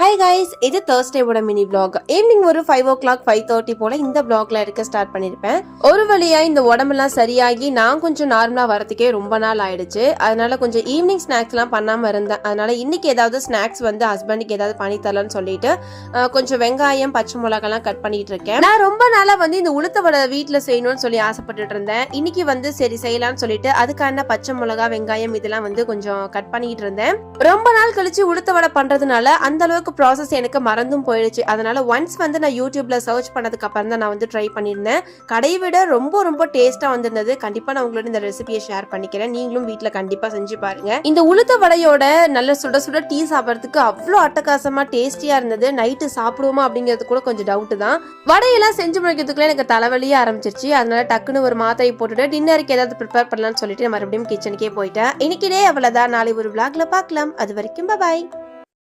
Hi guys, இது தேர்ஸ்டேவோட mini vlog. Evening ஒரு 5 o'clock 5:30 போல இந்த vlogல இருக்க ஸ்டார்ட் பண்ணிருப்பேன். ஒரு வழியா இந்த உடம்பெல்லாம் சரியாகி நான் கொஞ்சம் நார்மலா வரதுக்கே ரொம்ப நாள் ஆயிடுச்சு. அதனால கொஞ்சம் ஈவினிங் ஸ்நாக்ஸ் எல்லாம் பண்ணாம இருந்தேன். அதனால இன்னைக்கு ஏதாவது ஸ்நாக்ஸ் வந்து ஹஸ்பண்டுக்கு ஏதாவது பண்ணி தரலாம்னு சொல்லிட்டு கொஞ்சம் வெங்காயம் பச்சை மிளகாலாம் கட் பண்ணிட்டு இருக்கேன். நான் ரொம்ப நாளா வந்து இந்த உளுத்த வடை வீட்டுல செய்யணும்னு சொல்லி ஆசைப்பட்டுட்டு இருந்தேன். இன்னைக்கு வந்து சரி செய்யலாம்னு சொல்லிட்டு அதுக்கான பச்சை மிளகா வெங்காயம் இதெல்லாம் வந்து கொஞ்சம் கட் பண்ணிட்டு இருந்தேன். ரொம்ப நாள் கழிச்சு உளுத்த வடை பண்றதுனால அந்த அளவுக்கு ப்ராசஸ் எனக்கு மறந்தும் போயிடுச்சு. அதனால ஒன்ஸ் வந்து நான் யூடியூப்ல சர்ச் பண்ணதுக்கு அப்புறம் தான் நான் வந்து ட்ரை பண்ணியிருந்தேன். கடையை விட ரொம்ப ரொம்ப டேஸ்டா வந்திருந்தது. கண்டிப்பா நான் உங்களோட இந்த ரெசிபியை ஷேர் பண்ணிக்கிறேன். நீங்களும் வீட்டுல கண்டிப்பா செஞ்சு பாருங்க. இந்த உளுத்த வடையோட நல்ல சுட சுட டீ சாப்பிடறதுக்கு அவ்வளோ அட்டகாசமா டேஸ்டியா இருந்தது. நைட்டு சாப்பிடுவோமா அப்படிங்கிறது கூட கொஞ்சம் டவுட் தான். வடையெல்லாம் செஞ்சு முடிக்கிறதுக்குள்ள எனக்கு தலைவலியே ஆரம்பிச்சிருச்சு. அதனால டக்குன்னு ஒரு மாத்திரை போட்டுட்டு டின்னருக்கு ஏதாவது ப்ரிப்பேர் பண்ணலாம்னு சொல்லிட்டு மறுபடியும் கிச்சனுக்கே போயிட்டேன். இன்னைக்கு டே அவ்வளவுதான். நாளை ஒரு vlogல பார்க்கலாம். அது வரைக்கும் பாய்.